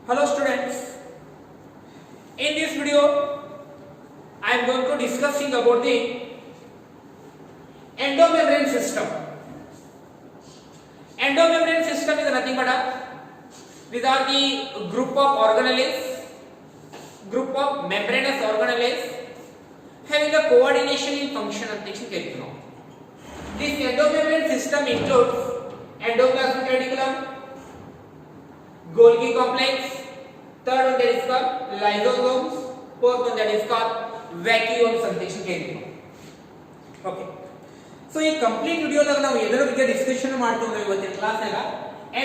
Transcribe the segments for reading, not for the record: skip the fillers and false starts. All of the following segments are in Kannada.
Hello students, in this video I am going to discussing about the endomembrane system. Endomembrane system is nothing but these are the group of organelles, group of membranous organelles having a coordination in function of the tissue. This endomembrane system includes endoplasmic reticulum, Golgi complex, third one that is called lysosomes, fourth one that is called vacuoles ಅಂತ ಹೇಳ್ತೀವಿ. ಓಕೆ, ಸೊ ಈ ಕಂಪ್ಲೀಟ್ ವಿಡಿಯೋದಾಗ ನಾವು ಎದರ ಬಗ್ಗೆ ಡಿಸ್ಕಷನ್ ಮಾಡ್ತೀವಿ ಇವತ್ತಿನ ಕ್ಲಾಸ್ನಾಗ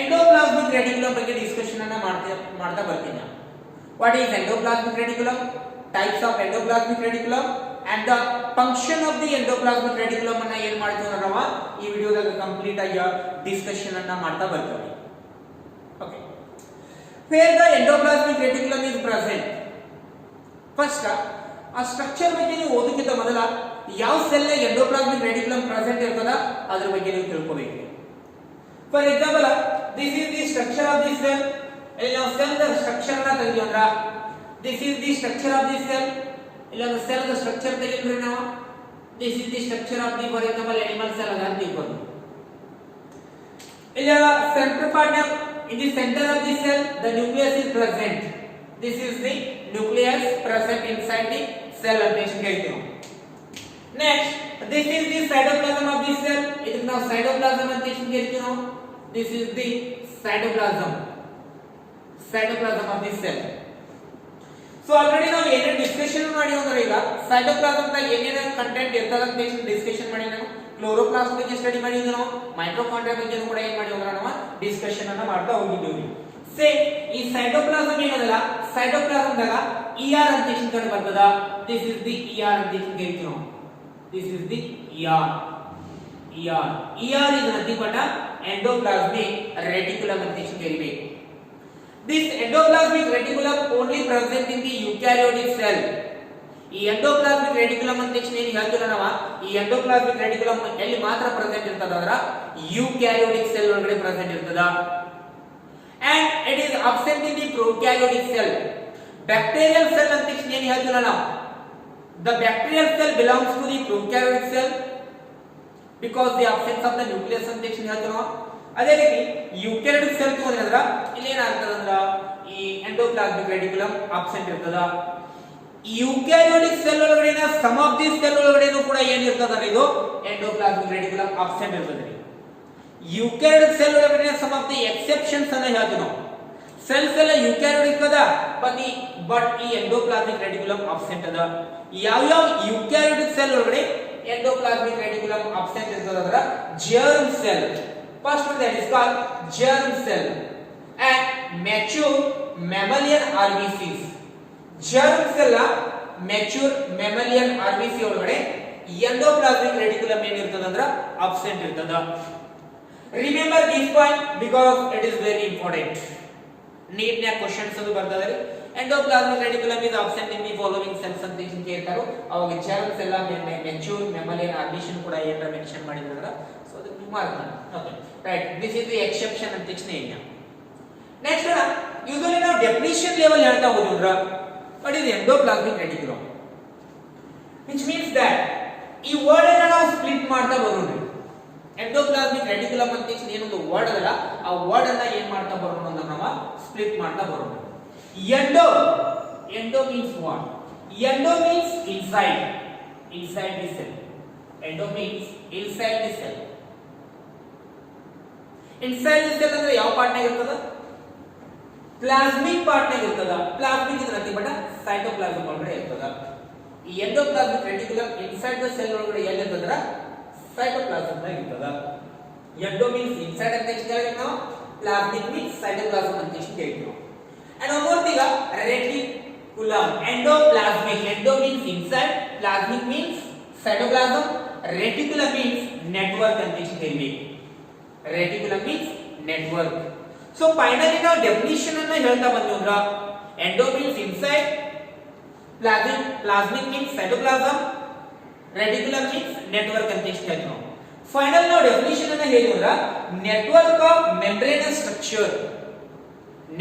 ಎಂಡೋಪ್ಲಾಸ್ಮಿಕ್ ರೆಟಿಕ್ಯುಲಮ್ ಬಗ್ಗೆ ಡಿಸ್ಕಷನ್ ಅನ್ನ ಮಾಡ್ತಾ ಬರ್ತೀನಿ. What is endoplasmic reticulum, types of endoplasmic reticulum and the function of the endoplasmic reticulum ಅನ್ನ ಏನು ಮಾಡ್ತೀವಿ ಅಂದ್ರೆ ನಾವು ಈ ವಿಡಿಯೋದಾಗ ಕಂಪ್ಲೀಟ್ ಆಗಿ ಡಿಸ್ಕಷನ್ ಅನ್ನ ಮಾಡ್ತಾ ಬರ್ತೀವಿ. Okay, where the endoplasmic reticulum is present. First, ಆ ಸ್ಟ್ರಕ್ಚರ್ ಬಗ್ಗೆ ನೀವು ಓದೋಕ್ಕಿಂತ ಮೊದಲ ಯಾವ ಸೆಲ್ ನ ಎಂಡೋಪ್ಲಾಸ್ಮಿಕ್ ರೆಟಿಕ್ಯುಲಮ್ ಪ್ರೆಸೆಂಟ್ ಇರ್ತದ ಅದರ ಬಗ್ಗೆ ನೀವು ತಿಳ್ಕೋಬೇಕು. For example, this is the structure of the cell. ಇಲ್ಲಿ ನಾವು ಸೆಲ್ ದ ಸ್ಟ್ರಕ್ಚರ್ ಅನ್ನ ತೆಗೆದ್ವಿ ಅಂದ್ರ this is the structure of the cell. ಇಲ್ಲ ಸೆಲ್ ದ ಸ್ಟ್ರಕ್ಚರ್ ತೆಗೆದ್ರಿ ನಾವು this is the structure of the for example animal cell ಅದ ಅಂತ ತಿಳ್ಕೊಂಡು ಇಲ್ಲ centre part in the center of the cell the nucleus is present. This is the nucleus present inside the cell ಅಂತ ಹೇಳ್ತೀವಿ. Next, this is the cytoplasm of the cell. ಇದಕ್ಕೆ ನಾವು cytoplasm ಅಂತ ಹೇಳ್ತೀವಿ ನಾವು. This is the cytoplasm of the cell. So already ನಾವು ಏನೇನು ಡಿಸ್ಕಷನ್ ಮಾಡಿ ಅಂದ್ರೆ ಈಗ cytoplasm ದಾಗ ಏನೇನು ಕಂಟೆಂಟ್ ಇರ್ತದ ಅಂತ ಡಿಸ್ಕಷನ್ ಮಾಡಿ ನಾವು ಕ್ಲೋರೋಪ್ಲಾಸ್ಟ್ ಬಗ್ಗೆ ಸ್ಟಡಿ ಮಾಡಿದ್ವಿ, ನಾವು ಮೈಟೊಕಾಂಡ್ರಿಯಾ ಬಗ್ಗೆ ಕೂಡ ಏನು ಮಾಡಿದ್ವಿ ಅಂದ್ರೆ ನಾವು ಡಿಸ್ಕಷನ್ ಅನ್ನ ಮಾಡ್ತಾ ಹೋಗಿದ್ದೀವಿ. ಸೇಮ್ ಈ ಸೈಟೋಪ್ಲಾಸಂ ಏನದಲ್ಲ ಸೈಟೋಪ್ಲಾಸಂ ದಾಗ ER ಅಂತ ಕಂಡು ಬರ್ತದ. ದಿಸ್ ಇಸ್ ದಿ ER ಅಂತ ಹೇಳ್ತೀವಿ ನಾವು. This is the ER is nothing but endoplasmic reticulum ಅಂತ ಹೇಳ್ತೀವಿ. This endoplasmic reticulum only present in the eukaryotic cell. ಈ ಎಂಡೋಪ್ಲಾಸ್ಮಿಕ್ ರೆಟಿಕ್ಯುಲಮ್ ಅಂತ ಏನು ಹೇಳ್ತೀವಿ ನಾವು, ಈ ಎಂಡೋಪ್ಲಾಸ್ಮಿಕ್ ರೆಟಿಕ್ಯುಲಮ್ ಎಲ್ಲಿ ಮಾತ್ರ ಪ್ರೆಸೆಂಟ್ ಇರ್ತದ ಅಂದ್ರೆ ಯೂಕ್ಯಾರಿಯೋಟಿಕ್ ಸೆಲ್ ಒಳಗಡೆ ಪ್ರೆಸೆಂಟ್ ಇರ್ತದ. And it is absent in the prokaryotic cell. Bacterial cell ಅಂತ ಏನು ಹೇಳ್ತೀವಿ ನಾವು, the bacterial cell belongs to the prokaryotic cell because the absence of the nucleus ಅಂತ ಹೇಳ್ತೀವಿ ನಾವು. ಅದೇ ರೀತಿ ಯೂಕ್ಯಾರಿಯೋಟಿಕ್ ಸೆಲ್ ತಗೊಂಡ್ರೆ ಅಂದ್ರೆ ಇಲ್ಲಿ ಏನಾಗ್ತದ ಅಂದ್ರೆ ಈ ಎಂಡೋಪ್ಲಾಸ್ಮಿಕ್ ರೆಟಿಕ್ಯುಲಮ್ ಅಬ್ಸೆಂಟ್ ಇರ್ತದ. ಯೂಕ್ಯಾರಿಯೋಟಿಕ್ ಸೆಲ್ ಒಳಗಡೆ ಸಮ್ ಆಫ್ ದಿ ಸೆಲ್ ಒಳಗಡೆನೂ ಕೂಡ ಏನಿರ್ತದ ಇದು ಎಂಡೋಪ್ಲಾಸ್ಮಿಕ್ ರೆಟಿಕ್ಯುಲಮ್ ಅಬ್ಸೆಂಟ್ ಇರ್ತದೆ. ಯೂಕ್ಯಾರಿಯೋಟಿಕ್ ಸೆಲ್ ಒಳಗಡೆ ಸಮ್ ಆಫ್ ದಿ ಎಕ್ಸೆಪ್ಷನ್ಸ್ ಅನ್ನ ಹೇಳ್ತೀವಿ ನಾವು. ಸೆಲ್ಸ್ ಎಲ್ಲ ಯೂಕ್ಯಾರಿಯೋಟಿಕ್ ಅದ ಬಟ್ ಈ ಎಂಡೋಪ್ಲಾಸ್ಮಿಕ್ ರೆಟಿಕ್ಯುಲಮ್ ಅಬ್ಸೆಂಟ್ ಅದ. ಯಾವ ಯೂಕ್ಯಾರಿಯೋಟಿಕ್ ಸೆಲ್ ಒಳಗಡೆ ಎಂಡೋಪ್ಲಾಸ್ಮಿಕ್ ರೆಟಿಕ್ಯುಲಮ್ ಅಬ್ಸೆಂಟ್ ಇರ್ತದ ಅಂದ್ರೆ germ cell. First that is called germ cell and mature mammalian RBCs. Germ cell mature mammalian RBC ಒಳಗಡೆ ಎಂಡೋಪ್ಲಾಸ್ಮಿಕ್ ರೆಟಿಕ್ಯುಲಮ್ ಏನಿರ್ತದ ಅಂದ್ರೆ ಅಬ್ಸೆಂಟ್ ಇರ್ತದ. Remember this point because it is very important. ನೀಟ್ನ್ಯಾಗ ಕ್ವೆಶ್ಚನ್ಸ್ ಅದು ಬರ್ತದೆ. Endoplasmic reticulum is absent in the following cells ಅಂತ ಕೇಳ್ತಾರೋ ಅವಾಗ germ cell mature mammalian RBC ಕೂಡ ಏನಾರ ಮೆನ್ಷನ್ ಮಾಡಿದ್ರೆ ಸೊ ಅದಕ್ಕೆ ಮಾರ್ಕ್ ಮಾಡಿ. Okay, right, this is the exception ಅಂತ ಹೇಳಿ. ನೆಕ್ಸ್ಟ್ ಯೂಶುವಲಿ ನಾವು ಡೆಫಿನಿಷನ್ ಲೆವೆಲ್ ಹೇಳ್ತಾ ಹೋದ್ರೆ what is endoplasmic reticulum, which means that ಈ ವರ್ಡ್ ಅನ್ನು ನಾವು ಸ್ಪ್ಲಿಟ್ ಮಾಡ್ತಾ ಬರೋಣ. ಎಂಡೋಪ್ಲಾಸ್ಮಿಕ್ ರೆಟಿಕ್ಯುಲಮ್ ಅಂತ ಏನೊಂದು ವರ್ಡ್ ಅದಲ್ಲ ಆ ವರ್ಡ್ ಅನ್ನ ಏನು ಮಾಡ್ತಾ ಬರೋಣ ಅಂದ್ರೆ ನಾವು ಸ್ಪ್ಲಿಟ್ ಮಾಡ್ತಾ ಬರೋಣ. Endo means what? Endo means inside the cell. Endo means inside the cell. inside the cell ಅಂದ್ರೆ ಯಾವ ಪಾರ್ಟ್ ನಾಗ ಇರ್ತದ? ಪ್ಲಾಸ್ಮಿಕ್ ಪಾರ್ಟ್ ನಾಗ ಇರ್ತದ. ಪ್ಲಾಸ್ಮಿಕ್ ಇದ್ರೆ ನಥಿಂಗ್ ಬಟ್ ಸೈಟೋಪ್ಲಾಸಂ ಒಳಗಡೆ ಇರ್ತದ. ಈ endoplasmic reticulum inside the cell ಒಳಗಡೆ ಎಲ್ಲಿ ಇರ್ತದ? ಸೈಟೋಪ್ಲಾಸಂ ನಾಗ ಇರ್ತದ. ಎಂಡೋ ಮೀನ್ಸ್ ಇನ್ಸೈಡ್ ಅಂತ ಹೇಳಿದ್ರೆ ನಾವು, ಪ್ಲಾಸ್ಮಿಕ್ ಮೀನ್ಸ್ ಸೈಟೋಪ್ಲಾಸಂ ಅಂತ ಹೇಳ್ತೀವಿ. And one more thing, reticulum endoplasmic, endo means inside, plasmic means cytoplasm, reticulum means network ಅಂತ ಹೇಳ್ತೀವಿ. Reticulum means network. So finally ನಾವು ಡೆಫಿನಿಷನ್ ಅನ್ನ ಹೇಳ್ತಾ ಬಂದ್ವಿ ಅಂದ್ರೆ endo means inside, plasmic means cytoplasm, reticulum means network ಅಂತ ಹೇಳ್ತೀವಿ ನಾವು. ಫೈನಲ್ ನಾವು ಡೆಫಿನಿಷನ್ ಅನ್ನ ಹೇಳಿದ್ರೆ network of membranous structure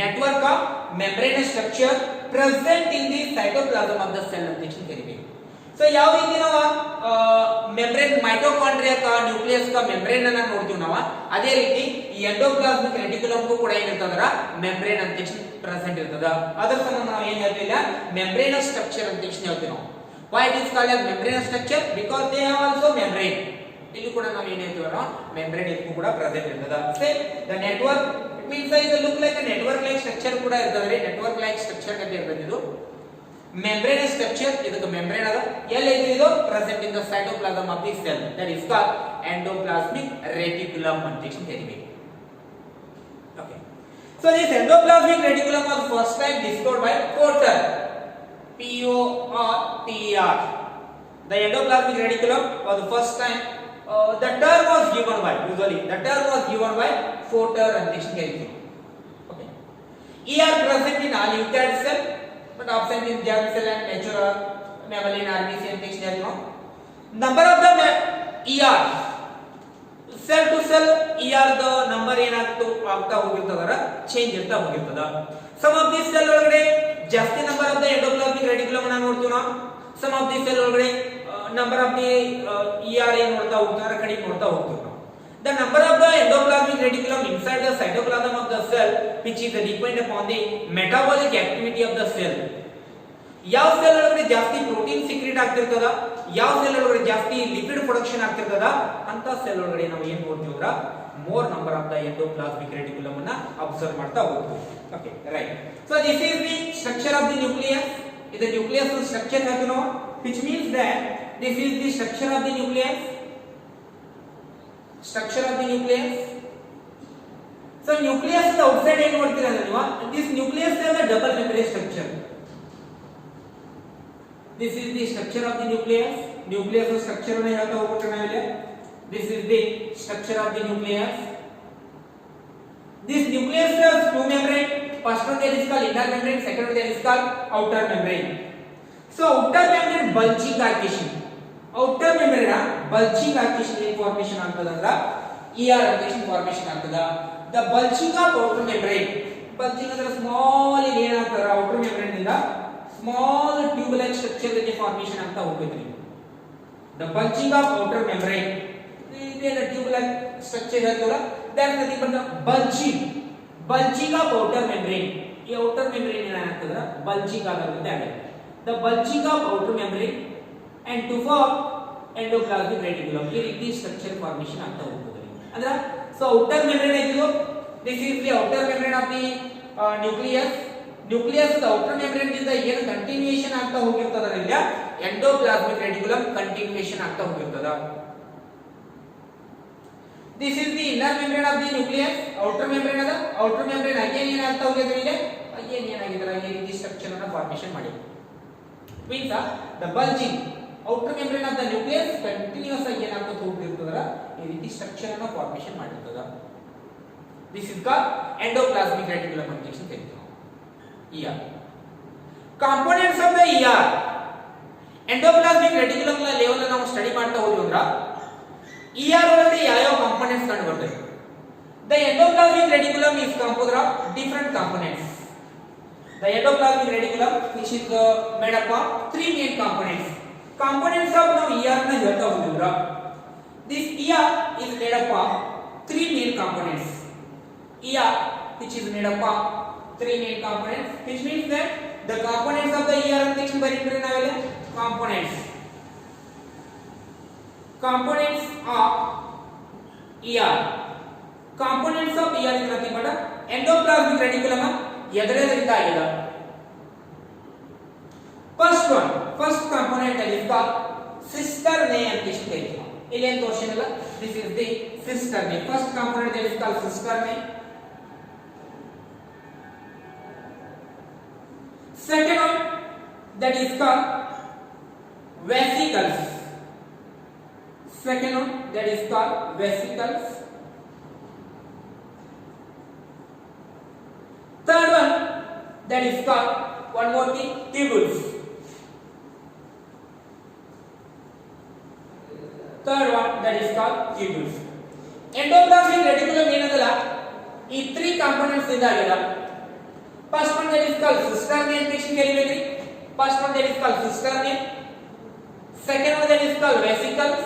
network of membranous structure present in the cytoplasm of the cell ಅಂತ ಕರೀಬೇಕು. ಸೊ ಯಾವ ರೀತಿ ನಾವು ಮೆಂಬ್ರೇನ್ ಮೈಟೋಕಾಂಡ್ರಿಯಾಕ ನ್ಯೂಕ್ಲಿಯಸ್ ಕ ಮೆಂಬ್ರೇನ್ ಅನ್ನ ನೋಡ್ತೀವಿ ನಾವು, ಅದೇ ರೀತಿ ಈ ಎಂಡೋಪ್ಲಾಸ್ಮಿಕ್ ರೆಟಿಕ್ಯುಲಮ್ ಕೂಡ ಏನಿರ್ತದರ ಮೆಂಬ್ರೇನ್ ಅಂತ ಪ್ರೆಸೆಂಟ್ ಇರ್ತದ. ಅದರ ಸಂಬಂಧ ನಾವು ಏನ್ ಹೇಳ್ತಿಲ್ಲ, ಮೆಂಬ್ರೇನಸ್ ಸ್ಟ್ರಕ್ಚರ್ ಅಂತ ಹೇಳ್ತೀವಿ ನಾವು. why it is called as membranous structure? because they have also membrane. ಇಲ್ಲಿ ಕೂಡ ನಾವು ಏನ್ ಹೇಳ್ತೀವಿ ನಾವು, ಮೆಂಬ್ರೇನ್ ಇದಕ್ಕೂ ಕೂಡ ಪ್ರೆಸೆಂಟ್ ಇರ್ತದ. Same the network it means ಇದು look like a network like structure ಕೂಡ ಇರ್ತದೆ. ನೆಟ್ವರ್ಕ್ ಲೈಕ್ ಸ್ಟ್ರಕ್ಚರ್ ಅಂತ ಇರ್ತದೆ ಇದು membrane structure. ಇದಕ್ಕೆ ಮೆಂಬ್ರೇನ್ ಅದ, ಎಲ್ಲಿ ಐತಿ ಇದು present in the cytoplasm of the cell, that is called endoplasmic reticulum ಅಂತ ಕರೀಬೇಕು. Okay, so this endoplasmic reticulum was first time discovered by Porter, P-O-R-T-E-R. The endoplasmic reticulum was the first time the term was given by, usually the term was given by Porter and Dictionary. Okay, ER present in all eukaryotic cell but absent in germ cell and natural mammalian RBC and Dictionary. Number of the ER cell to cell ER the number ಏನಾಗ್ತಾ ಹೋಗಿರ್ತದರ ಚೇಂಜ್ ಇರ್ತಾ ಹೋಗಿರ್ತದ. ಸಮ್ ಆಫ್ ದಿ ಸೆಲ್ ಒಳಗಡೆ ಜಾಸ್ತಿ number of the endoplasmic reticulum ಅನ್ನು ನೋಡ್ತೀವಿ ನಾವು. ಸಮ್ ಆಫ್ ದಿ ಸೆಲ್ ಒಳಗಡೆ ನಂಬರ್ ಆಫ್ ದಿ ER ಏನ್ ನೋಡ್ತಾ ಹೋಗ್ತಾರ, ಕಡಿಮೆ ನೋಡ್ತಾ ಹೋಗ್ತೀವಿ ನಾವು. The number of the endoplasmic reticulum inside the cytoplasm of the cell which is depend upon the metabolic activity of the cell. ಯಾವ ಸೆಲ್ ಒಳಗಡೆ ಜಾಸ್ತಿ ಪ್ರೋಟೀನ್ ಸೀಕ್ರೆಟ್ ಆಗ್ತಿರ್ತದ, ಯಾವ ಸೆಲ್ ಒಳಗಡೆ ಜಾಸ್ತಿ ಲಿಪಿಡ್ ಪ್ರೊಡಕ್ಷನ್ ಆಗ್ತಿರ್ತದ ಅಂತ ಸೆಲ್ ಒಳಗಡೆ ನಾವು ಏನ್ ನೋಡ್ತೀವಿ ಅಂದ್ರೆ more number of the endoplasmic reticulum ಅನ್ನ ಅಬ್ಸರ್ವ್ ಮಾಡ್ತಾ ಹೋಗ್ತೀವಿ. Okay right. So this is the structure of the nucleus. ಇದು ನ್ಯೂಕ್ಲಿಯಸ್ ಸ್ಟ್ರಕ್ಚರ್ ಹೇಳ್ತೀವಿ ನಾವು, which means that this is the structure of the nucleus. Structure of the nucleus. So nucleus is outside ಏನು ನೋಡ್ತೀರಾ ನೀವು, this nucleus has a double membrane structure. This is the structure of the nucleus. Nucleus structure ಅನ್ನು ಹೇಳ್ತಾ ಹೋಗ್ಬಿಟ್ರೆ ನಾವಿಲ್ಲಿ. This is the structure of the nucleus. This nucleus has two membrane. First one that is called inner membrane, second one that is called outer membrane. So outer membrane bulging arcuation. Outer membrane bulging arcuation formation ಆಗ್ತದಂದ್ರ ER arcuation formation ಆಗ್ತದ. The bulging of outer membrane. Bulging ಅಂದ್ರೆ small ಇಲ್ಲಿ ಏನಾಗ್ತದ outer membrane ಇಂದ small tube-like structure ಗೆ formation ಆಗ್ತಾ ಹೋಗ್ತೈತಿ. The bulging of outer membrane. ಇದೇನ tube-like structure ಹೇಳ್ತಲ್ಲ, that is nothing but the bulging of outer membrane. ಈ outer membrane ಏನಾಗ್ತದ bulging ಆಗುತ್ತೆ ಆಗಿದೆ. The bulging of outer membrane and to form endoplasmic reticulum. ಈ ರೀತಿ ಸ್ಟ್ರಕ್ಚರ್ ಫಾರ್ಮೇಷನ್ ಆಗ್ತಾ ಹೋಗ್ತದೆ. ಅಂದ್ರೆ ಸೊ outer membrane ಇದು, this is the outer membrane of the nucleus. Nucleus outer membrane ದಿಂದ ಏನು ಕಂಟಿನ್ಯೂಯೇಷನ್ ಆಗ್ತಾ ಹೋಗಿರ್ತದ ಇಲ್ಲ, ಎಂಡೋಪ್ಲಾಸ್ಮಿಕ್ ರೆಟಿಕ್ಯುಲಮ್ ಕಂಟಿನ್ಯೂಯೇಷನ್ ಆಗ್ತಾ ಹೋಗಿರ್ತದ. This is the inner membrane of the nucleus. Outer membrane ಅದ, ಔಟರ್ ಮೆಂಬ್ರೇನ್ ಅಗೇನ್ ಏನಾಗ್ತಾ ಹೋಗಿದ್ರೆ ಇಲ್ಲಿ ಅಗೇನ್ ಏನಾಗಿದ್ರೆ ಈ ರೀತಿ ಸ್ಟ್ರಕ್ಚರ್ ಅನ್ನು ಫಾರ್ಮೇಷನ್ ಮಾಡಿ. Means the bulging outer membrane of the nucleus continuous ಆಗಿ ಏನಾಗ್ತಾ ಹೋಗಿರ್ತದರ ಈ ರೀತಿ ಸ್ಟ್ರಕ್ಚರ್ ಅನ್ನು ಫಾರ್ಮೇಷನ್ ಮಾಡಿರ್ತದ. This is called endoplasmic reticulum ಅಂತ ಕರೀತೀವಿ. ER. Components of the ER. Endoplasmic reticulum ನ ಲೆವೆಲ್ ನಾವು ಸ್ಟಡಿ ಮಾಡ್ತಾ ಹೋದ್ವಿ ಅಂದ್ರೆ ER ಒಳಗಡೆ ಯಾವ ಕಾಂಪೋನೆಂಟ್ಸ್ ಕಂಡು ಬರ್ತವೆ. The endoplasmic reticulum is composed of different components. The endoplasmic reticulum which is made up of three main components. Components of ನಾವು ER ನ ಹೇಳ್ತಾ ಹೋದ್ವಿ ಅಂದ್ರೆ this ER is made up of three main components. ER which is made up of three main components, which means that the components of the ER ಅಂತ ಬರೀತಾರೆ ನಾವೆಲ್ಲ components of ER. Components of ER is nothing but endoplasmic reticulum ಎದರೆದರಿಂದ ಆಗಿದೆ. first component that is called cisternæ ಅಂತ ಕರೀತೀವಿ. ಇಲ್ಲಿ ಏನು ತೋರಿಸಿಲ್ಲ, this is the cisternæ. first component that is called cisternæ. Second one that is called vesicles. Second one that is called vesicles. Third one that is called one more thing, tubules. Third one that is called tubules. Endoplasmic reticulum ಏನದಲ್ಲ ಈ three components ಇಂದ ಆಗಿಲ್ಲ. is called cistern ಅಂತ ಕರೀಬೇಕ್ರಿ. First one that is called cistern, second one that is called vesicles,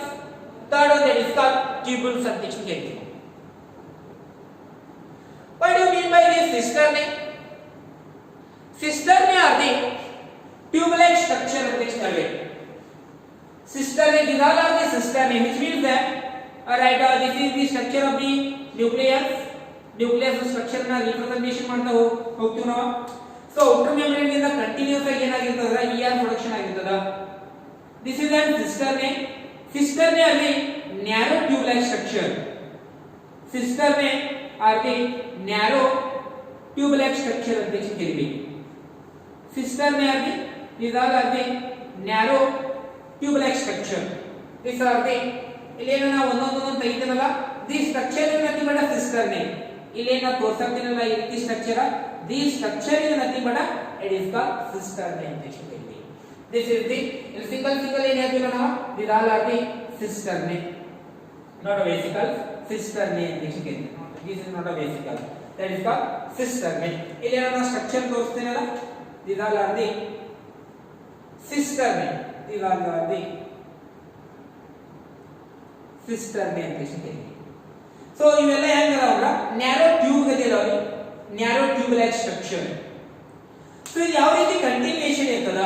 third one that is called tubules ಅಂತ ಕರೀತೀವಿ. What do you mean by this cistern? Cistern are the tube-like structure ಅಂತ ಕರೀಬೇಕು. Cistern, these all are the cistern, which means that right, this is the structure of the nucleus. Nucleus structure na representation ಮಾಡ್ತಾ ಹೋಗ್ತೀವಿ ನಾವು. So outer membrane ಇಂದ ಕಂಟಿನ್ಯೂಸ್ ಆಗಿ ಏನಾಗಿರ್ತದ ER ಪ್ರೊಡಕ್ಷನ್ ಆಗಿರ್ತದ. This is an cistern. Cistern are the narrow tube-like structure. Cistern are the narrow tube-like structure ಅಂತ ಕರೀತೀವಿ. Cistern are the, these all are the narrow tube-like structure. These are the, ಇಲ್ಲೇನ ನಾವು ಒಂದೊಂದು ತೆಗಿತೀವಲ್ಲ, the structure is nothing but cistern. ಇಲ್ಲೇನ ತೋರಿಸ್ತೀನಲ್ಲ ಈ ರೀತಿ structure, the structure is nothing but it is called cistern ಅಂತ ಹೇಳ್ತೀವಿ. ದಿಸ್ ಇಸ್ ದಿ ಸಿಂಗಲ್ ಏನ್ ಹೇಳ್ತೀವಿ ನಾವು, this all are the cistern, not a vesicle, cistern ಅಂತ ಹೇಳ್ತೀವಿ. This is not a vesicle, that is called cistern. ಇಲ್ಲೇನ ನಾವು ಸ್ಟ್ರಕ್ಚರ್ ತೋರಿಸ್ತೀನಲ್ಲ, this all are the cistern, this all are the cistern ಅಂತ ಹೇಳ್ತೀವಿ. ಸೊ ಇವೆಲ್ಲ ಹೆಂಗಲ್ಲ ನ್ಯಾರೋ ಟ್ಯೂಬ್ ಗತಿಯಲ್ಲ, narrow tube like structure. So ಇದು ಯಾವ ರೀತಿ ಕಂಟಿನ್ಯೂಯೇಷನ್ ಇರ್ತದ,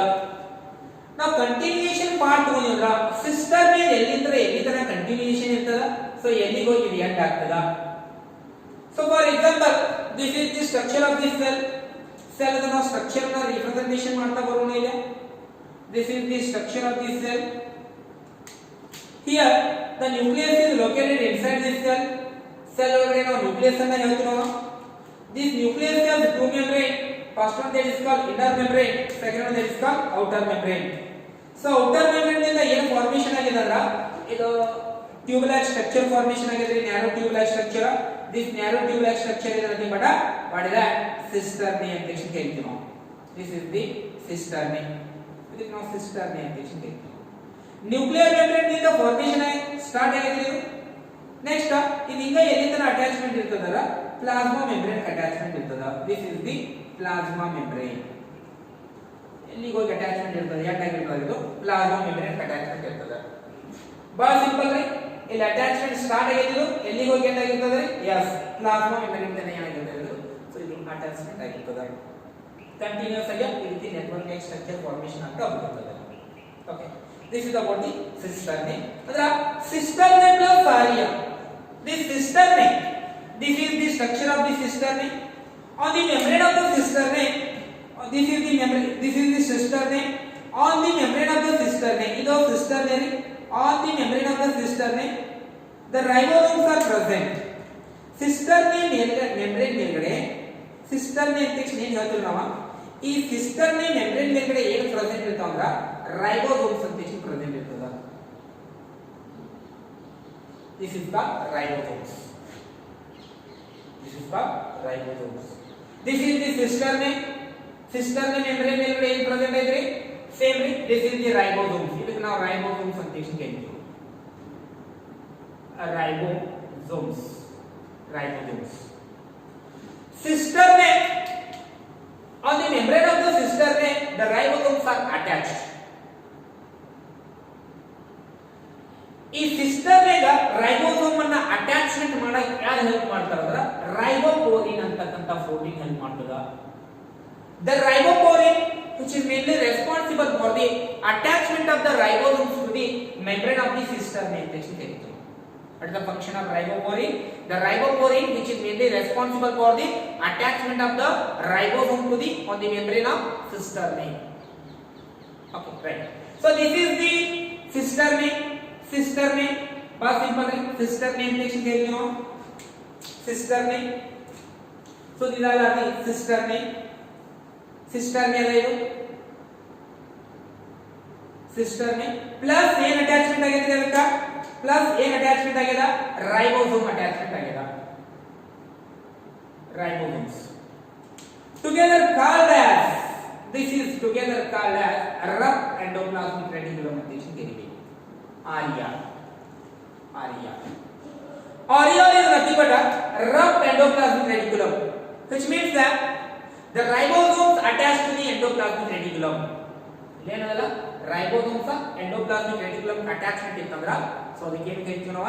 ನಾವು ಕಂಟಿನ್ಯೂಯೇಷನ್ ಪಾರ್ಟ್ ತಗೊಂಡ್ರ ಸಿಸ್ಟರ್ನ್ ಎಲ್ಲಿಂದ ಎಲ್ಲಿ ತನಕ ಕಂಟಿನ್ಯೂಯೇಷನ್ ಇರ್ತದ, ಸೊ ಎಲ್ಲಿಗೆ ಹೋಗಿ ಇದು ಎಂಡ್ ಆಗ್ತದ. So for example this is the structure of this cell. Cell ಅದ ನಾವು ಸ್ಟ್ರಕ್ಚರ್ ನ ರಿಪ್ರೆಸೆಂಟೇಷನ್ ಮಾಡ್ತಾ ಬರೋಣ ಇಲ್ಲ. This is the structure of this cell. Here the nucleus is located inside this cell. Cell ಒಳಗಡೆ ನಾವು nucleus ಅನ್ನು ಹೇಳ್ತೀವಿ ನಾವು. This nucleus has two membrane. First one that is called inner membrane, second one that is called outer membrane. So outer membrane ಇಂದ ಏನು ಫಾರ್ಮೇಷನ್ ಆಗಿದೆ ಅಂದ್ರೆ ಇದು ಟ್ಯೂಬ್ ಲೈಕ್ ಸ್ಟ್ರಕ್ಚರ್ ಫಾರ್ಮೇಷನ್ ಆಗಿದೆ, narrow tube like structure. This narrow tube like structure is nothing but what is that, cistern ಅಂತ ಹೇಳ್ತೀವಿ ನಾವು. This is the cistern. This is now cistern ಅಂತ ಹೇಳ್ತೀವಿ. ನ್ಯೂಕ್ಲಿಯರ್ ಮೆಂಬ್ರೇನ್ ನಿಂದ ಫಾರ್ಮೇಷನ್ ಸ್ಟಾರ್ಟ್ ಆಗಿದೆ ಇದು. ನೆಕ್ಸ್ಟ್ ಇದು ಹಿಂಗ ಎಲ್ಲಿಂದ ಅಟ್ಯಾಚ್ಮೆಂಟ್ ಇರ್ತದಲ್ಲ, ಪ್ಲಾಸ್ಮಾ ಮೆಂಬ್ರೇನ್ ಅಟ್ಯಾಚ್ಮೆಂಟ್ ಇರ್ತದ. This is the plasma membrane. ಎಲ್ಲಿಗೆ ಹೋಗಿ ಅಟ್ಯಾಚ್ಮೆಂಟ್ ಇರ್ತದೆ, ಯಾಕಾಗಿರ್ತದೆ ಇದು ಪ್ಲಾಸ್ಮಾ ಮೆಂಬ್ರೇನ್ ಅಟ್ಯಾಚ್ಮೆಂಟ್ ಇರ್ತದೆ. ಬಹಳ ಸಿಂಪಲ್ ರೀ, ಇಲ್ಲಿ ಅಟ್ಯಾಚ್ಮೆಂಟ್ ಸ್ಟಾರ್ಟ್ ಆಗಿದ್ದು ಎಲ್ಲಿಗೆ ಹೋಗಿ ಏನಾಗಿರ್ತದೆ, ಎಸ್ ಪ್ಲಾಸ್ಮಾ ಮೆಂಬ್ರೇನ್ ಇಂದ ಏನಾಗಿರ್ತದೆ ಇದು. ಸೊ ಇದು ಅಟ್ಯಾಚ್ಮೆಂಟ್ ಆಗಿರ್ತದೆ. ಕಂಟಿನ್ಯೂಸ್ ಆಗಿ ಈ ರೀತಿ ನೆಟ್ವರ್ಕ್ ಸ್ಟ್ರಕ್ಚರ್ ಫಾರ್ಮೇಷನ್ ಆಗ್ತಾ ಹೋಗ್ತದೆ. Okay, this is about the cistern. Adra cistern plus area. This cistern, this is the structure of the cistern. On the membrane of the cistern, this is the membrane, this is the cistern. On the membrane of the cistern, ido cistern. On the membrane of the cistern, the ribosomes are present. Cistern membrane ಮೇಲ್ಗಡೆ, cistern ಅಂತ ಏನು ಹೇಳ್ತೀವಿ ನಾವು, ಈ cistern membrane ಮೇಲ್ಗಡೆ ಏನು ಪ್ರೆಸೆಂಟ್ ಇರ್ತಾವ ಅಂದ್ರೆ ribosomes ಅಂತ ಪ್ರೆಸೆಂಟ್ ಇರ್ತದ. This is called ribosomes. This is called ribosomes. This is the cistern. Cistern membrane ಮೇಲ್ಗಡೆ ಏನು ಪ್ರೆಸೆಂಟ್ ಐತ್ರಿ, ಸೇಮ್ ರೀ. This is the ribosomes. ಇದಕ್ಕೆ ನಾವು ribosomes ಅಂತ ಹೇಳ್ತೀವಿ. Ribosomes. Ribosomes. Cistern, on the membrane of the cistern, the ribosomes are attached. ಈ ಸಿಸ್ಟರ್ನ್ ಗೆ ರೈಬೋಸೋಮ್ ಅನ್ನ ಅಟ್ಯಾಚ್ಮೆಂಟ್ ಮಾಡಕ್ಕೆ ಯಾರು ಹೆಲ್ಪ್ ಮಾಡ್ತಾರೆ ಅಂದ್ರೆ ರೈಬೋಪೋರಿನ್ ಅಂತಕ್ಕಂತ ಪ್ರೋಟೀನ್ ಹೆಲ್ಪ್ ಮಾಡ್ತದ. The riboporin, which is mainly responsible for the attachment of the ribosomes to the membrane of the cistern ಅಂತ ಹೇಳ್ತೀವಿ. What is the function of riboporin? The riboporin, which is mainly responsible for the attachment of the ribosome to the on the membrane of cistern. Okay, right. So this is the cistern. Cistern, बहुत simple है. Cistern ಅಂತ ಹೇಳ್ತೀವಿ ನಾವು. Cistern. So these are the cistern. Cistern ಇದೆ ಇದು. Cistern plus ಏನು ಅಟ್ಯಾಚ್ಮೆಂಟ್ ಆಗಿದೆ ಅದಕ್ಕೆ, ಪ್ಲಸ್ ಏನು ಅಟ್ಯಾಚ್ಮೆಂಟ್ ಆಗಿದೆ, ರೈಬೋಸೋಮ್ ಅಟ್ಯಾಚ್ಮೆಂಟ್ ಆಗಿದೆ. Ribosomes together called as, this is together called as rough endoplasmic reticulum ಅಂತ ಹೇಳ್ತೀವಿ. Area. Areole is nothing but a rough endoplasmic reticulum, which means that the ribosomes attached to the endoplasmic reticulum. ಏನದಲ್ಲ ರೈಬೋಸೋಮ್ಸ್ ಎಂಡೋಪ್ಲಾಸ್ಮಿಕ್ ರೆಟಿಕ್ಯುಲಮ್ ಅಟ್ಯಾಚ್ಮೆಂಟ್ ಇತ್ತಂದ್ರ ಸೊ ಅದಕ್ಕೆ ಏನು ಕರಿತೀವಿ ನಾವು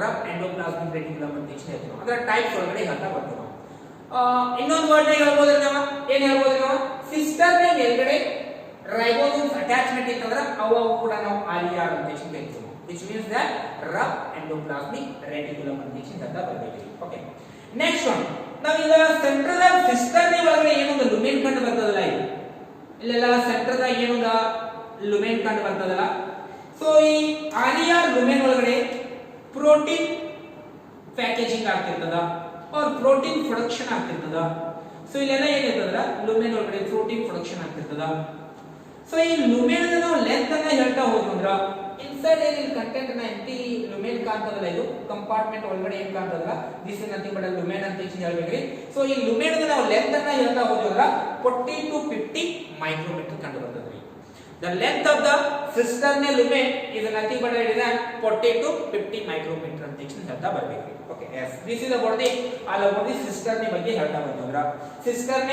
ರಫ್ ಎಂಡೋಪ್ಲಾಸ್ಮಿಕ್ ರೆಟಿಕ್ಯುಲಮ್ ಅಂತ ಹೇಳ್ತೀವಿ. ಅಂದ್ರೆ ಟೈಪ್ಸ್ ಒಳಗಡೆ ಹೇಳ್ತಾ ಬರ್ತೀವಿ ನಾವು. ಇನ್ನೊಂದು ವರ್ಡ್ ಹೇಳ್ಬೋದ್ರಿ ನಾವು ಏನ್ ಹೇಳ್ಬೋದ್ರಿ ನಾವು ಸಿಸ್ಟರ್ ನೇ ಮೇಲ್ಗಡೆ ರೈಬೋಸೋಮ್ಸ್ ಅಟ್ಯಾಚ್ಮೆಂಟ್ ಇತ್ತಂದ್ರ ಅವು ಕೂಡ ನಾವು ಆರ್ಇಆರ್ ಅಂತ ಹೇಳ್ತೀವಿ. which means that rough endoplasmic reticulum ಅಂತ ಹೇಳ್ತಾ ಬರ್ತೀವಿ. ಓಕೆ ನೆಕ್ಸ್ಟ್ ಒನ್ ನಾವೀಗ ಸೆಂಟ್ರಲ್ ಆಫ್ ಸಿಸ್ಟರ್ ನೇ ಒಳಗಡೆ ಏನೊಂದು ಲುಮೆನ್ ಕಂಡು ಬರ್ತದಲ್ಲ ಇದು ಇಲ್ಲೆಲ್ಲ ಸೆಂಟರ್ ದಾಗ ಏನೊಂದ ಲುಮೆನ್ ಕಂಡು ಬರ್ತದಲ್ಲ. ಸೊ ಈ ಆರ್ಇಆರ್ ಲುಮೆನ್ ಒಳಗಡೆ ಪ್ರೋಟೀನ್ ಪ್ಯಾಕೇಜಿಂಗ್ ಆಗ್ತಿರ್ತದ और ಪ್ರೋಟೀನ್ ಪ್ರೊಡಕ್ಷನ್ ಆಗ್ತಿರ್ತದ. ಸೊ ಇಲ್ಲೆಲ್ಲ ಏನಿರ್ತದ ಲುಮೆನ್ ಒಳಗಡೆ ಪ್ರೋಟೀನ್ ಪ್ರೊಡಕ್ಷನ್ ಆಗ್ತಿರ್ತದ. ಸೊ ಈ ಲುಮೆನ್ ನಾವು ಲೆಂತ್ ಅನ್ನ ಹೇಳ್ತಾ ಹೋದ್ರಂದ್ರ ಇನ್ಸೈಡ್ ಏನಿಲ್ಲ ಕಂಟೆಂಟ್ ನ ಎಂಟಿ ಲುಮೆನ್ ಕಾಣ್ತದಲ್ಲ ಇದು ಕಂಪಾರ್ಟ್ಮೆಂಟ್ ಒಳಗಡೆ ಏನ್ ಕಾಣ್ತದಲ್ಲ this is nothing but lumen ಅಂತ ಹೇಳ್ಬೇಕ್ರಿ. ಸೊ ಈ ಲುಮೆನ್ ನಾವು ಲೆಂತ್ ಅನ್ನ ಹೇಳ್ತಾ ಹೋದ್ರಂದ್ರ 40 to 50 ಮೈಕ್ರೋಮೀಟರ್ ಕಂಡು ಬರ್ತದ್ರಿ. The length of the cistern lumen is nothing but it is 40 to 50 micrometer ಅಂತ ಹೇಳ್ತಾ ಬರ್ಬೇಕ್ರಿ. Okay yes this is about the all about the cistern ಬಗ್ಗೆ ಹೇಳ್ತಾ ಬಂದವ್ರ. cistern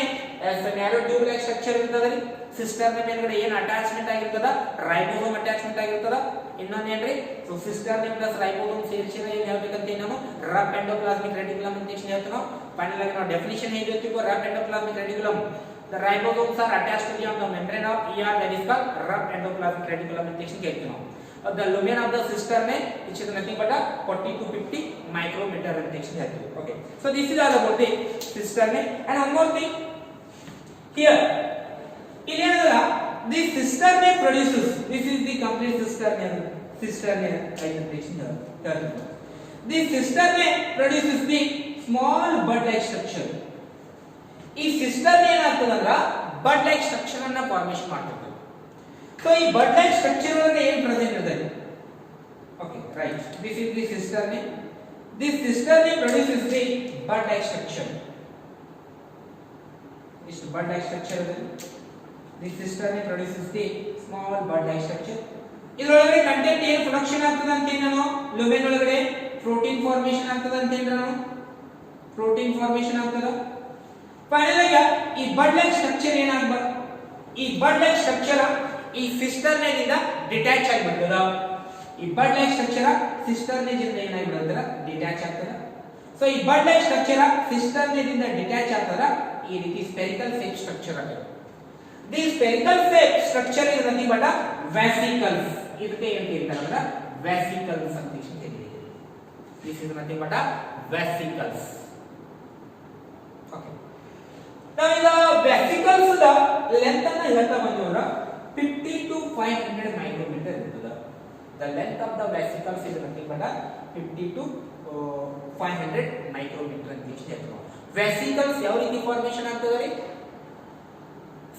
as a narrow tube like structure ಇರ್ತದರಿ. cistern ಮೇಲ್ಗಡೆ ಏನು ಅಟ್ಯಾಚ್ಮೆಂಟ್ ಆಗಿರ್ತದ ರೈಬೋಸೋಮ್ ಅಟ್ಯಾಚ್ಮೆಂಟ್ ಆಗಿರ್ತದ. ಇನ್ನೊಂದು ಏನ್ರಿ ಸೊ cistern ಪ್ಲಸ್ ರೈಬೋಸೋಮ್ ಸೇರಿಸಿದ್ರೆ ಏನು ಹೇಳ್ಬೇಕಂತ ನಾವು ರಫ್ ಎಂಡೋಪ್ಲಾಸ್ಮಿಕ್ ರೆಟಿಕ್ಯುಲಮ್ ಅಂತ ಹೇಳ್ತೀವಿ ನಾವು. ಫೈನಲ್ ಆಗಿ ನಾವು ಡೆಫಿನಿಷನ್ ಹೇಗೆ ಹೇಳ್ತೀವಿ rough endoplasmic reticulum the ribosomes are attached to the membrane of ER that is called rough endoplasmic reticulum ಅಂತ ಹೇಳ್ತೀವಿ ನಾವು. the lumen of the cistern which is nothing but 40 to 50 micrometer ಅಂತ ಹೇಳ್ತೀವಿ. okay so this is all about the cistern and one more thing here ಇಲ್ಲೇನಲ್ಲ this cistern produces this is the complete cistern ಅಂತ ಹೇಳ್ತೀವಿ. this cistern produces the small bud like structure. ಈ ಸಿಸ್ಟರ್ ಏನಾಗ್ತದಂದ್ರ ಬಡ್ ಲೈಕ್ ಸ್ಟ್ರಕ್ಚರ್ ಅನ್ನ ಫಾರ್ಮೇಶನ್ ಮಾಡ್ತದೆ. ಸೊ ಈ ಬಡ್ ಲೈಕ್ ಸ್ಟ್ರಕ್ಚರ್ ಒಳಗೆ ಏನು ಪ್ರೆಸೆಂಟ್ ಇದೆ okay right this is the cisternae. This cisternae produces the bud like structure. ಇಷ್ಟು ಬಡ್ ಲೈಕ್ ಸ್ಟ್ರಕ್ಚರ್ ಇದೆ. This cisternae produces the small bud like structure. ಇದರೊಳಗಡೆ ಕಂಟೆಂಟ್ ಏನು ಪ್ರೊಡಕ್ಷನ್ ಆಗ್ತದೆ ಅಂತ ನಾನು ಲುಮೆನ್ ಒಳಗಡೆ ಪ್ರೋಟೀನ್ ಫಾರ್ಮೇಶನ್ ಆಗ್ತದೆ ಅಂತ ನಾನು ಪ್ರೋಟೀನ್ ಫಾರ್ಮೇಶನ್ ಆಗ್ತದ. ಫೈನಲ್ ಆಗಿ ಈ ಬಡ್ ಲೈಕ್ ಸ್ಟ್ರಕ್ಚರ್ ಏನಾಗಬೇಕು ಈ ಬಡ್ ಲೈಕ್ ಸ್ಟ್ರಕ್ಚರ್ ಈ ಸಿಸ್ಟರ್ ನೇದಿಂದ ಡಿಟ್ಯಾಚ್ ಆಗಿಬಿಡ್ತದ. ಈ ಬಡ್ ಲೈಕ್ ಸ್ಟ್ರಕ್ಚರ್ ಸಿಸ್ಟರ್ ನೇದಿಂದ ಏನಾಗಿಬಿಡ್ತದ ಡಿಟ್ಯಾಚ್ ಆಗ್ತದ. ಸೊ ಈ ಬಡ್ ಲೈಕ್ ಸ್ಟ್ರಕ್ಚರ್ ಸಿಸ್ಟರ್ ನೇದಿಂದ ಡಿಟ್ಯಾಚ್ ಆಗ್ತದ ಈ ರೀತಿ ಸ್ಪೆರಿಕಲ್ ಶೇಪ್ ಸ್ಟ್ರಕ್ಚರ್ ಆಗ್ತದೆ. The spherical shape structure is nothing but vesicles. ಇದಕ್ಕೆ ಏನು ಹೇಳ್ತಾರೆ ಅಂದ್ರೆ ವ್ಯಾಸಿಕಲ್ಸ್ ಅಂತ ಹೇಳ್ತೀವಿ. This is nothing but vesicles. Okay ನಾವೀಗ ವ್ಯಾಸಿಕಲ್ಸ್ ದ ಲೆಂತ್ ಅನ್ನ ಹೇಳ್ತಾ ಬಂದವರ 50 to 500 ಮೈಕ್ರೋಮೀಟರ್ ಇರ್ತದ. The length of the vesicles is nothing but 50 to 500 micrometre ಅಂತ ಹೇಳ್ತೀವಿ. ವ್ಯಾಸಿಕಲ್ಸ್ ಯಾವ ರೀತಿ ಫಾರ್ಮೇಶನ್ ಆಗ್ತದೆ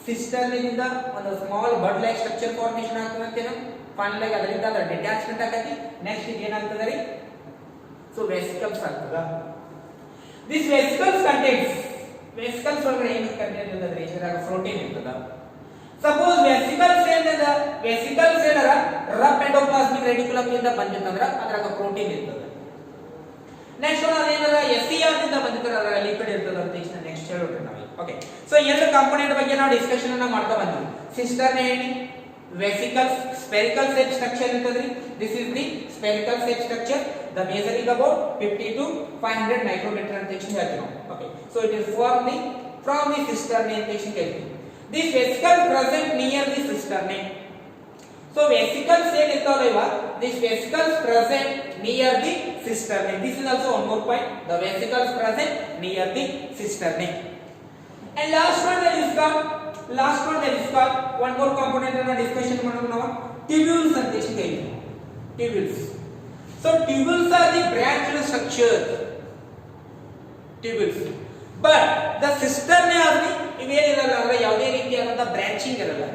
ಸಿಸ್ಟರ್ ನಿಂದ ಒಂದು small bud like structure formation ಆಗ್ತದೆ ಅಂತ ಫೈನಲ್ ಆಗಿ ಅದರಿಂದ ಅದರ ಡಿಟ್ಯಾಚ್ಮೆಂಟ್ ಆಗತಿ. ನೆಕ್ಸ್ಟ್ ಏನಾಗ್ತದೆ ರೀ ಸೊ ವ್ಯಾಸಿಕಲ್ಸ್ ಆಗ್ತದ. ದಿಸ್ ವ್ಯಾಸಿಕಲ್ಸ್ ಕಂಟೆಂಟ್ಸ್ ವೆಸಿಕಲ್ಸ್ ಒಳಗಡೆ ಏನು ಕಂಟೆಂಟ್ ಇರ್ತದೆ ಇದರಾಗ ಪ್ರೋಟೀನ್ ಇರ್ತದ. ಸಪೋಸ್ ವೆಸಿಕಲ್ಸ್ ಏನರ ರಫ್ ಎಂಡೋಪ್ಲಾಸ್ಮಿಕ್ ರೆಟಿಕ್ಯುಲಮ್ ಇಂದ ಬಂದಿತ್ತಂದ್ರ ಅದರಾಗ ಪ್ರೋಟೀನ್ ಇರ್ತದ. ನೆಕ್ಸ್ಟ್ ಒನ್ ಅದೇನರ ಎಸ್ಇಆರ್ ನಿಂದ ಬಂದಿತ್ತಂದ್ರ ಅದರಾಗ ಲಿಪಿಡ್ ಇರ್ತದ ಅಂತ ನೆಕ್ಸ್ಟ್ ಹೇಳೋಣ ನಾವು. ಓಕೆ ಸೊ ಎರಡು ಕಾಂಪೋನೆಂಟ್ ಬಗ್ಗೆ ನಾವು ಡಿಸ್ಕಷನ್ ಅನ್ನ ಮಾಡ್ತಾ ಬಂದ್ವಿ. ಸಿಸ್ಟರ್ ಏನಿ ವೆಸಿಕಲ್ಸ್ ಸ್ಪೆರಿಕಲ್ ಶೇಪ್ ಸ್ಟ್ರಕ್ಚರ್ ಇರ್ತದ್ರಿ. This is the spherical shape structure. The measuring about 50 to 500 micrometer ಅಂತ ಹೇಳ್ತೀವಿ ನಾವು. Okay so it is from the cistern ಅಂತ ಹೇಳ್ತೀವಿ. This vesicle present near the cistern. So vesicles ಏನಿರ್ತಾವಲ್ಲ ಇವ this vesicles present near the cistern. This is also one more point. The vesicles present near the cistern. And last one that is called one more component ಅನ್ನ ಡಿಸ್ಕಷನ್ ಮಾಡೋಣ ನಾವು tubules ಅಂತ ಹೇಳ್ತೀವಿ. Tubules. So tubules are the branched structure. Tubules. But the cistern ಆದ್ರೆ ಇವೇನಿರಲ್ಲ ಅಂದ್ರೆ ಯಾವುದೇ ರೀತಿಯಾದಂತ ಬ್ರಾಂಚಿಂಗ್ ಇರಲ್ಲ.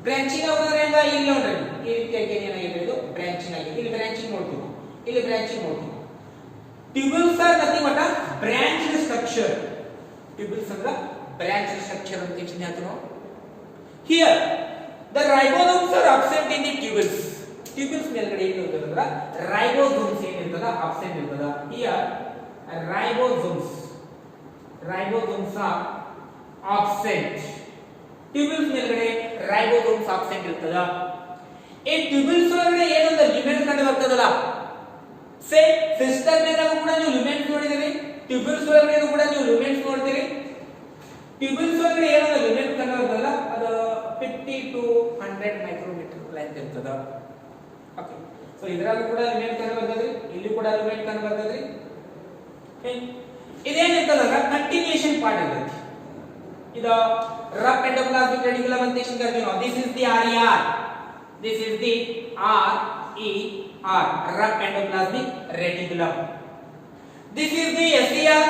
ಬ್ರಾಂಚಿಂಗ್ ಆಗೋದ್ರೆ ಇಲ್ಲಿ ನೋಡ್ರಿ ಈ ರೀತಿಯಾಗಿ ಏನಾಗಿದೆ ಇದು ಬ್ರಾಂಚಿಂಗ್ ಆಗಿದೆ. ಇಲ್ಲಿ ಬ್ರಾಂಚಿಂಗ್ ನೋಡ್ತೀವಿ ಇಲ್ಲಿ ಬ್ರಾಂಚಿಂಗ್ ನೋಡ್ತೀವಿ. Tubules are nothing but a branched structure. Tubules ಅಂದ್ರೆ branched structure ಅಂತ ಹೇಳ್ತೀವಿ ನಾವು. Here the ribosomes are absent in the tubules. Tubules ಮೇಲ್ಗಡೆ ಏನು ಇರ್ತದೆ ಅಂದ್ರೆ ರೈಬೋಸೋಮ್ಸ್ ಏನಿರ್ತದ ಅಬ್ಸೆಂಟ್ ಇರ್ತದ. ಹಿಯರ್ ರೈಬೋಸೋಮ್ಸ್ are absent ಟ್ಯೂಬಲ್ಸ್ ಮೇಲ್ಗಡೆ ರೈಬೋಸೋಮ್ಸ್ ಆಬ್ಸೆಂಟ್ ಇರ್ತದ. ಈ ಟ್ಯೂಬಲ್ಸ್ ಒಳಗಡೆ ಏನಂದ್ರೆ ಲಿಮೆಂಟ್ ಕಂಡು ಬರ್ತದಲ್ಲ, ಸೇ ಸಿಸ್ಟರ್ ಮೇಲೆ ಕೂಡ ನೀವು ಲಿಮೆಂಟ್ ನೋಡಿದಿರಿ, ಟ್ಯೂಬಲ್ಸ್ ಒಳಗಡೆ ಕೂಡ ನೀವು ಲಿಮೆಂಟ್ಸ್ ನೋಡ್ತೀರಿ. ಟ್ಯೂಬಲ್ಸ್ ಒಳಗಡೆ ಏನಂದ್ರೆ ಲಿಮೆಂಟ್ ಕಂಡು ಬರ್ತದಲ್ಲ, ಅದು 50 to 100 ಮೈಕ್ರೋಮೀಟರ್ ಲೆಂತ್ ಇರ್ತದ. ಓಕೆ, ಸೊ ಇದರಲ್ಲೂ ಕೂಡ ಲಿಮೆಂಟ್ ಕಂಡು ಬರ್ತದ್ರಿ, ಇಲ್ಲಿ ಕೂಡ ಲಿಮೆಂಟ್ ಕಂಡು ಬರ್ತದ್ರಿ. ಇದೇನಿರ್ತದಲ್ಲ ಕಂಟಿನ್ಯೂಯೇಷನ್ ಪಾರ್ಟ್ ಇರುತ್ತೆ. ಇದು ರಫ್ ಎಂಡೋಪ್ಲಾಸ್ಮಿಕ್ ರೆಟಿಕ್ಯುಲಮ್ ಅಂತ ಕರಿತೀವಿ ನಾವು. This is the RER, this is the RER, rough endoplasmic reticulum. This is the SER,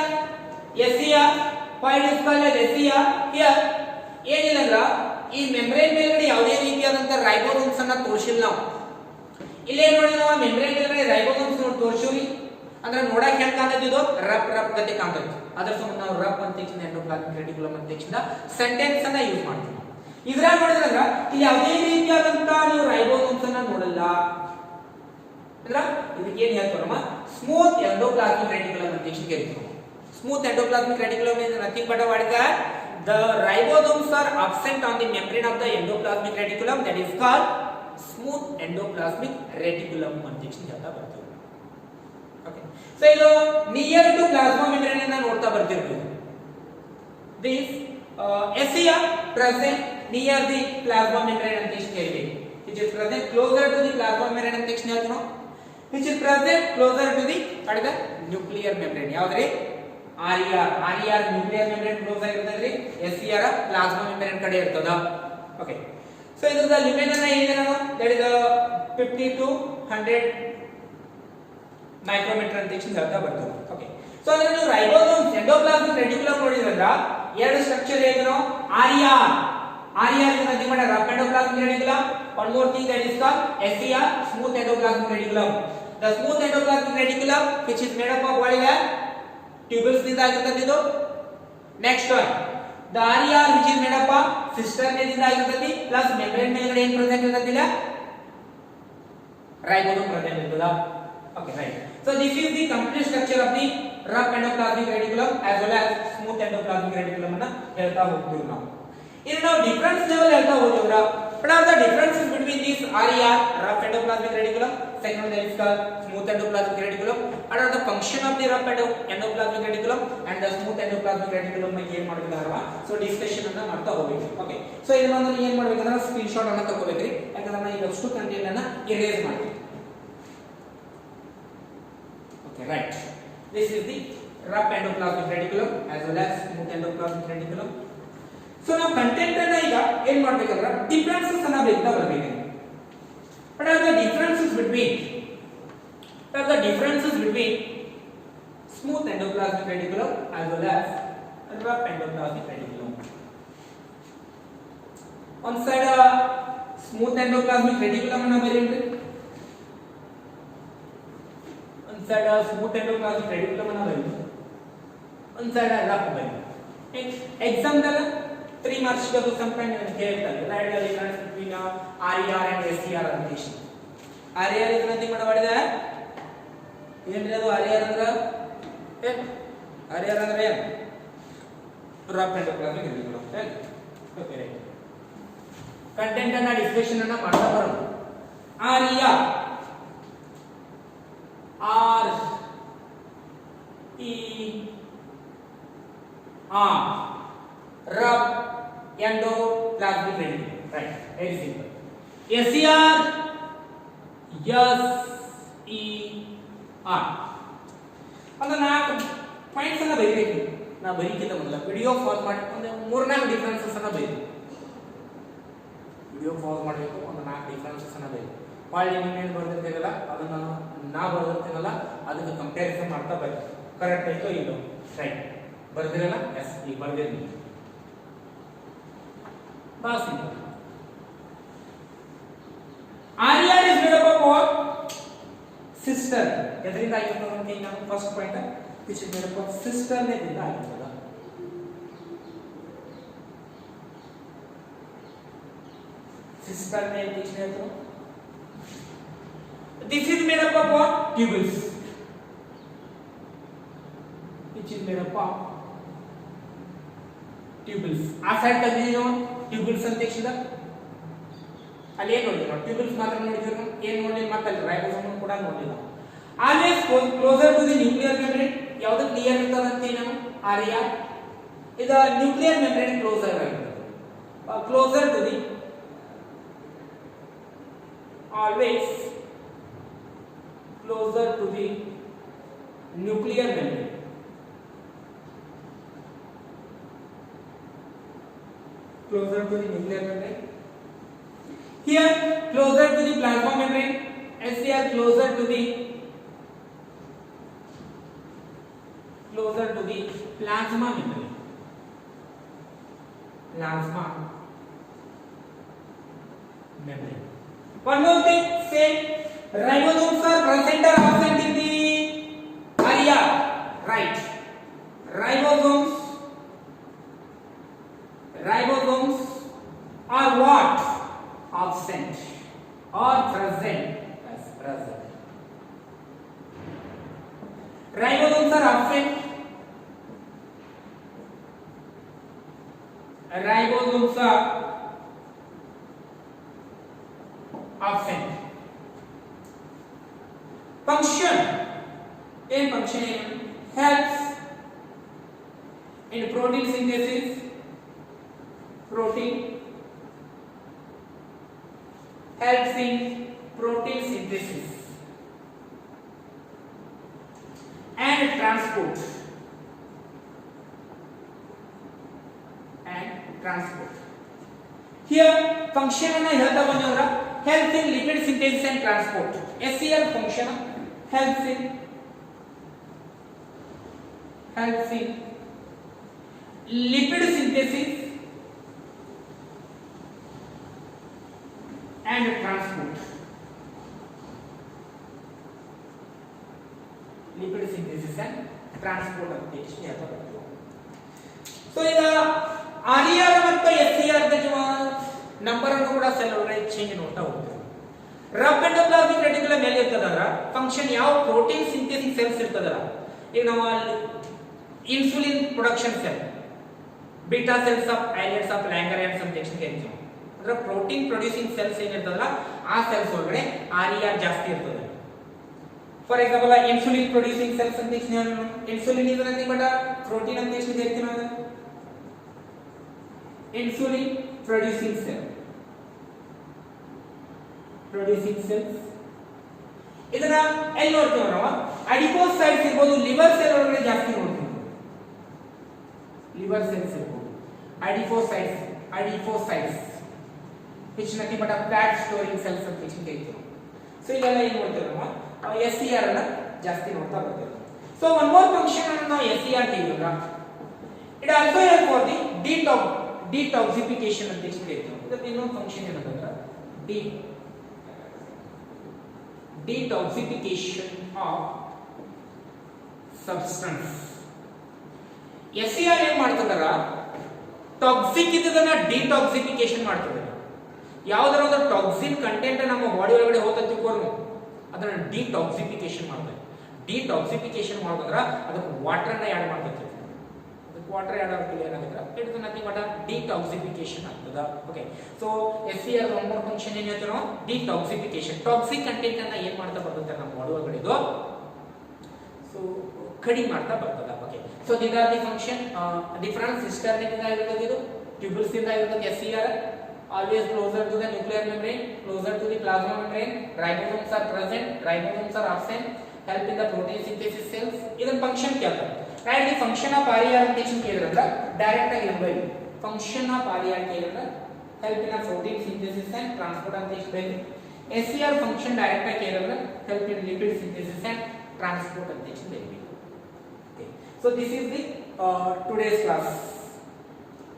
why it is called as SER? Here ಏನಿಲ್ಲ ಈ ಮೆಂಬ್ರೇನ್ ಮೇಲ್ಗಡೆ ಯಾವುದೇ ರೀತಿಯಾದಂತ ರೈಬೋಸೋಮ್ಸ್ ಅನ್ನ ತೋರಿಸಿಲ್ಲ ನಾವು. ಇಲ್ಲೇ ನೋಡಿ ನಾವು ಮೆಂಬ್ರೇನ್ ಮೇಲ್ಗಡೆ ರೈಬೋಸೋಮ್ಸ್ ನೋಡಿ ತೋರಿಸಿವಿ ಅಂದ್ರೆ ನೋಡಕ್ಕೆ ಹೆಂಗ್ ಕಾಣ್ತದೆ, ಇದು ರಫ್ ಗತಿ ಕಾಣ್ತದೆ. ಅದರ ಸಂಬಂಧ ನಾವು ರಫ್ ಅಂತ ಎಂಡೋಪ್ಲಾಸ್ಮಿಕ್ ರೆಟಿಕ್ಯುಲಮ್ ಅಂತ ಸೆಂಟೆನ್ಸ್ ಅನ್ನ ಯೂಸ್ ಮಾಡ್ತೀವಿ. ಇದ್ರಾಗ ನೋಡಿದ್ರಂದ್ರ ಇಲ್ಲಿ ಯಾವುದೇ ರೀತಿಯಾದಂತ ನೀವು ರೈಬೋಸೋಮ್ಸ್ ಅನ್ನ ನೋಡಲ್ಲ. ಅಂದ್ರ ಇದಕ್ಕೆ ಏನ್ ಹೇಳ್ತಾರಮ್ಮ, ಸ್ಮೂತ್ ಎಂಡೋಪ್ಲಾಸ್ಮಿಕ್ ರೆಟಿಕ್ಯುಲಮ್ ಅಂತ ಕರೀತೀವಿ. Smooth endoplasmic reticulum is nothing but what is that? The ribosomes are absent on the membrane of the endoplasmic reticulum, that is called smooth endoplasmic reticulum ಅಂತ ಹೇಳ್ತಾ ಬರ್ತೀವಿ. ಓಕೆ, ಸೊ ಇದು ನಿಯರ್ ಟು ಪ್ಲಾಸ್ಮಾ ಮೆಂಬ್ರೇನ್ ಅನ್ನ ನೋಡ್ತಾ ಬರ್ತಿರ್ತೀವಿ. This SER present near the plasma membrane ಅಂತ ಹೇಳ್ತೀವಿ, which is present closer to the plasma membrane ಅಂತ ಹೇಳ್ತೀವಿ ನಾವು, which is present closer to the what is the nuclear membrane. ಯಾವ್ದ್ರಿ? RER nuclear membrane close ಆಗಿರ್ತದ್ರಿ, SER plasma membrane ಕಡೆ ಇರ್ತದ. ಓಕೆ, ಸೊ ಇದರ ಲಿಮಿಟ್ ಅನ್ನ ಏನಿದೆ ನಾವು, that is 50 to 100 ಮೈಕ್ರೋಮೀಟರ್ ಅಂತ ಹೇಳ್ತಾ ಬರ್ತದೆ. ಓಕೆ, ಸೊ ಅಂದ್ರೆ ನೀವು ರೈಬೋಸೋಮ್ಸ್ ಎಂಡೋಪ್ಲಾಸ್ಮಿಕ್ ರೆಟಿಕ್ಯುಲಮ್ ನೋಡಿದ್ರಲ್ಲ, ಎರಡು ಸ್ಟ್ರಕ್ಚರ್ ಏನು, RER is nothing but a rough endoplasmic reticulum. One more thing, that is called SER, smooth endoplasmic reticulum. The smooth endoplasmic reticulum which is made up of what is that? Tubules ದಿಂದ ಆಗಿರ್ತದೆ ಇದು. Next one, the RER which is made up of cisternae ದಿಂದ ಆಗಿರ್ತದೆ, plus membrane ಮೇಲ್ಗಡೆ ಏನು ಪ್ರೆಸೆಂಟ್ ಇರ್ತದಿಲ್ಲ, ರೈಬೋಸೋಮ್ ಪ್ರೆಸೆಂಟ್ ಇರ್ತದ. Okay, right. So this is the complete structure of the rough endoplasmic reticulum as well as smooth endoplasmic reticulum ಅನ್ನ ಹೇಳ್ತಾ ಹೋಗ್ತೀವಿ ನಾವು. ಇನ್ನು ನಾವು ಡಿಫರೆನ್ಸ್ ಲೆವೆಲ್ ಹೇಳ್ತಾ ಹೋಗ್ತೀವ್ರ. What are the differences between this RER, rough endoplasmic reticulum, second one is called smooth endoplasmic reticulum? What are the function of the rough endoplasmic reticulum and the smooth endoplasmic reticulum ಬಗ್ಗೆ ಏನು ಮಾಡಬೇಕಂದ್ರೆ ಸೊ ಡಿಸ್ಕಷನ್ ಅನ್ನ ಮಾಡ್ತಾ ಹೋಗ್ಬೇಕು. ಓಕೆ, ಸೊ ಇದನ್ನ ಏನು ಮಾಡಬೇಕಂದ್ರೆ ಸ್ಕ್ರೀನ್ ಶಾಟ್ ಅನ್ನ ತಗೋಬೇಕ್ರಿ, ಯಾಕಂದ್ರೆ ನಾನು ಈಗ ಅಷ್ಟು ಕಂಟೆಂಟ್ ಅನ್ನ ಇರೇಸ್ ಮಾಡ್ತೀನಿ. Okay, right. This is the rough endoplasmic reticulum as well as smooth endoplasmic reticulum. So now content ಅನ್ನ ಈಗ ಏನು ಮಾಡಬೇಕಂದ್ರೆ ಡಿಫರೆನ್ಸಸ್ ಅನ್ನ ಬೇಕಂತ ಬರಬೇಕು. What are the differences between smooth endoplasmic reticulum as well as rough endoplasmic reticulum? One side smooth endoplasmic reticulum ಅನ್ನ ಬರೆಯಿರಿ, one side smooth endoplasmic reticulum ಅನ್ನ ಬರೆಯಿರಿ, one side rough ಬರೆಯಿರಿ. Exam ದಾಗ 3 marks ಗೆ sometimes ಹೇಳ್ತಾರೆ write the difference between RER and SER ಅಂತ ಹೇಳಿ. RER is nothing but what is that? ಏನ್ರಿ ಅದು RER ಅಂದ್ರೆ RER ಅಂದ್ರೆ ಏನು? rough endoplasmic reticulum. Okay, right. Content ಅನ್ನ ಡಿಸ್ಕಷನ್ ಅನ್ನ ಮಾಡ್ತಾ ಬರೋಣ. RER rough endoplasmic reticulum, right? Very simple. SER ಅಂದ್ರೆ ನಾಲ್ಕು ಪಾಯಿಂಟ್ಸ್ ಅನ್ನ ಬರೀಬೇಕು. ನಾ ಬರೀಕಿಂತ ಮೊದಲ ವಿಡಿಯೋ ಪಾಸ್ ಮಾಡಿ ಒಂದು 3-4 ಡಿಫರೆನ್ಸಸ್ ಅನ್ನ ಬರೀಬೇಕು. ವಿಡಿಯೋ ಪಾಸ್ ಮಾಡಬೇಕು, ಒಂದು 4 ಡಿಫರೆನ್ಸಸ್ ಅನ್ನ ಬರೀಬೇಕು. ಪಾಳಿ ನೀವು ಬರ್ದಿರ್ತೀರಲ್ಲ ಅದನ್ನ ನಾ ಬರ್ದಿರ್ತೀನಲ್ಲ ಅದಕ್ಕೆ ಕಂಪ್ಯಾರಿಸನ್ ಮಾಡ್ತಾ ಬರೀ, ಕರೆಕ್ಟ್ ಆಯ್ತೋ ಇಲ್ಲೋ, ರೈಟ್ ಬರ್ದಿರಲ್ಲ? ಎಸ್, ಈಗ ಬರ್ದಿರ್ಲಿ. ಬಹಳ simple. RER is made up of what? Cistern. ಎದರಿಂದ ಆಗಿರ್ತದೆ ಅಂತ ಈಗ ನಾನು first point which is made up of cistern ದಿಂದ ಆಗಿರ್ತದೆ. Cistern ನೇ ಟೀಚರ್ ಹೇಳ್ತಾರೆ. This is made up of what? Tubules. Which is made up of tubules. ಆ ಸೈಡ್ ತೆಗೆದಿದ್ದೀವಿ ನಾವು ಟ್ಯೂಬ್ಯೂಲ್ಸ್ ಅಂತ ತಕ್ಷಣ ಅಲ್ಲಿ ಏನು ನೋಡಿದ್ವಿ ನಾವು ಟ್ಯೂಬ್ಯೂಲ್ಸ್ ಮಾತ್ರ ನೋಡಿದ್ವಿ ನಾವು ಏನು ನೋಡಲಿಲ್ಲ ಮತ್ತೆ ಅಲ್ಲಿ ರೈಬೋಸೋಮ್ ಕೂಡ ನೋಡಲಿಲ್ಲ always closer to the nuclear membrane ಯಾವುದು ನಿಯರ್ ಇರ್ತದೆ ಅಂತೀವಿ ನಾವು ಆರ್ಯ ಇದು ನ್ಯೂಕ್ಲಿಯರ್ ಮೆಂಬ್ರೇನ್ ಕ್ಲೋಸರ್ ಆಗಿರ್ತದೆ closer to the always closer to the nuclear membrane closer to the nuclear membrane here closer to the plasma membrane SCR closer to the plasma membrane one more thing say ribosomes are present or absent in the area right ribosomes are what absent or present as present ribosomes are absent ribosomes are absent function helps in protein synthesis and transport here function ಅನ್ನು ಹೇಳ್ತಾ ಬಂದವರ helps in lipid synthesis and transport SCR function helps in lipid synthesis and transport ಅಂತ ಹೇಳ್ತಾ ಬರ್ತೀವಿ ಸೊ ಈಗ RER ಮತ್ತು SCR ದ ನಂಬರ್ ಅನ್ನು ಕೂಡ ಸೆಲ್ ಒಳಗಡೆ ಚೇಂಜ್ ನೋಡ್ತಾ ಹೋಗ್ತೀವಿ ರಫ್ ಎಂಡೋಪ್ಲಾಸ್ಮಿಕ್ ರೆಟಿಕ್ಯುಲಮ್ ಎಲ್ಲಿ ಇರ್ತದಲ್ಲ ಫಂಕ್ಷನ್ ಯಾವ ಪ್ರೋಟೀನ್ ಸಿಂಥೆಸಿಸ್ ಸೆಲ್ಸ್ ಇರ್ತದಲ್ಲ ಈಗ ನಾವು insulin production cell beta cells of islets of Langerhans ಅಂತ ಕರಿತೀವಿ ಅಂದ್ರೆ ಪ್ರೋಟೀನ್ ಪ್ರೊಡ್ಯೂಸಿಂಗ್ ಸೆಲ್ಸ್ ಏನಿರ್ತದಲ್ಲ ಆ ಸೆಲ್ಸ್ ಒಳಗಡೆ RER ಜಾಸ್ತಿ ಇರ್ತದೆ for example insulin producing cells ಅಂತ insulin is nothing but protein ಅಂತ ಕರಿತೀವಿ ನಾವು insulin producing cells ಇದನ್ನ ಎಲ್ಲಿ ನೋಡ್ತೀವಿ ನಾವು ಅಡಿಪೋಸೈಟ್ಸ್ ಇರಬಹುದು ಲಿವರ್ ಸೆಲ್ ಒಳಗಡೆ ಜಾಸ್ತಿ ನೋಡ್ತೀವಿ ಲಿವರ್ ಸೆಲ್ಸ್ ಇರಬಹುದು ಅಡಿಪೋಸೈಟ್ಸ್ which nothing but a fat storing cells ಅಂತ ಕರಿತೀವಿ ಸೊ ಇದೆಲ್ಲ ಏನು ನೋಡ್ತೀವಿ ನಾವು SCR ಅನ್ನ ಜಾಸ್ತಿ ನೋಡ್ತಾ ಬರ್ತೀವಿ ಸೊ ಒನ್ ಮೋರ್ ಫಂಕ್ಷನ್ ಅನ್ನು ನಾವು SCR ತೆಗೆಯೋಣ it also help for the detoxification ಅಂತ ಕರಿತೀವಿ ಇದಕ್ಕೆ ಇನ್ನೊಂದು ಫಂಕ್ಷನ್ ಏನಂತಂದ್ರೆ detoxification of substance SCR ಏನು ಮಾಡ್ತದರ ಟಾಕ್ಸಿಕ್ ಇದ್ದದನ್ನ ಡಿಟಾಕ್ಸಿಫಿಕೇಶನ್ ಮಾಡ್ತದೆ ಯಾವುದರ ಒಂದು ಟಾಕ್ಸಿನ್ ಕಂಟೆಂಟ್ ನಮ್ಮ ಬಾಡಿ ಒಳಗಡೆ ಹೋಗ್ತಾ ತಿಳ್ಕೊಂಡು ಅದನ್ನ ಡಿಟಾಕ್ಸಿಫಿಕೇಶನ್ ಮಾಡ್ತದೆ ಡಿಟಾಕ್ಸಿಫಿಕೇಶನ್ ಮಾಡೋದ್ರ ಅದಕ್ಕೆ ವಾಟರ್ ಅನ್ನ ಆಡ್ ಮಾಡ್ತದೆ ವಾಟರ್ ಆಡ್ ಆಗ್ತಿಲ್ಲ ಏನಾಗುತ್ತೆ it is nothing but detoxification ಆಗ್ತದ okay so SCR one more function ಏನು ಹೇಳ್ತೀವಿ ನಾವು ಡಿಟಾಕ್ಸಿಫಿಕೇಶನ್ ಟಾಕ್ಸಿಕ್ ಕಂಟೆಂಟ್ ಅನ್ನ ಏನು ಮಾಡ್ತಾ ಬರ್ತದೆ ನಮ್ಮ ಬಾಡಿ ಒಳಗಡೆ ಇದು ಸೊ ಕಡಿಮೆ ಮಾಡ್ತಾ ಬರ್ತದ okay so this are the function different cisternae ಇಂದ ಆಗಿರೋದು ಇದು ಟ್ಯೂಬಲ್ಸ್ ಇಂದ ಆಗಿರೋದು SCR always closer to the nuclear membrane closer to the plasma membrane ribosomes are present ribosomes are absent help in the protein synthesis cells ಇದನ್ನ ಫಂಕ್ಷನ್ ಕೇಳ್ತಾರೆ right the function of RER ಅಂತ ಕೇಳಿದ್ರಲ್ಲ ಡೈರೆಕ್ಟ್ ಆಗಿ ಇರಬೇಕು function of RER ಕೇಳಿದ್ರೆ help in the protein synthesis and transport ಅಂತ ಹೇಳ್ಬೇಕು SCR function ಡೈರೆಕ್ಟ್ ಆಗಿ ಕೇಳಿದ್ರೆ help in lipid synthesis and transport ಅಂತ ಹೇಳ್ಬೇಕು okay so this is the today's class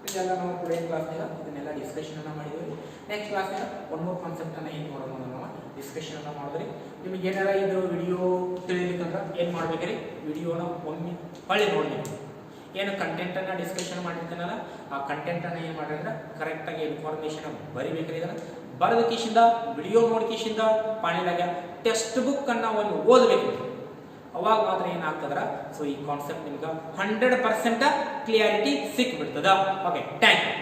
ಇದೆಲ್ಲ ನಾವು ಟುಡೇ ಕ್ಲಾಸ್ ನಲ್ಲಿ ಇದನ್ನೆಲ್ಲ ಡಿಸ್ಕಷನ್ ಅನ್ನ ಮಾಡಿದ್ವಿ ನೆಕ್ಸ್ಟ್ ಕ್ಲಾಸ್ ನಲ್ಲಿ ಒನ್ ಮೋರ್ ಕಾನ್ಸೆಪ್ಟ್ ಅನ್ನ ಏನು ಮಾಡೋಣ ನಾವು ಡಿಸ್ಕಷನ್ ಅನ್ನ ಮಾಡಿದ್ರಿ ನಿಮಗೆ ಏನಾರ ಇದು ವಿಡಿಯೋ ತಿಳಿಲಿಕ್ಕಂದ್ರೆ ಏನು ಮಾಡ್ಬೇಕ್ರಿ ವಿಡಿಯೋನ ಒಮ್ಮೆ ಹೊಳ್ಳಿ ನೋಡ್ಬೇಕು ಏನು ಕಂಟೆಂಟ್ ಅನ್ನ ಡಿಸ್ಕಷನ್ ಮಾಡಿರ್ತಾನಲ್ಲ ಆ ಕಂಟೆಂಟ್ ಅನ್ನ ಏನು ಮಾಡಿದ್ರೆ ಕರೆಕ್ಟ್ ಆಗಿ ಇನ್ಫಾರ್ಮೇಶನ್ ಬರಿಬೇಕ್ರಿ ಇದನ್ನ ಬರೆದ ಕಿಶಿಂದ ವಿಡಿಯೋ ನೋಡಿ ಕಿಶಿಂದ ಪಾಣಿಲಾಗ ಟೆಕ್ಸ್ಟ್ ಬುಕ್ ಅನ್ನ ಒಂದು ಓದಬೇಕು ಅವಾಗ ಮಾತ್ರ ಏನಾಗ್ತದ್ರ ಸೊ ಈ ಕಾನ್ಸೆಪ್ಟ್ ನಿಮ್ಗೆ 100% ಕ್ಲಿಯಾರಿಟಿ ಸಿಕ್ಬಿಡ್ತದ. Okay, thank you.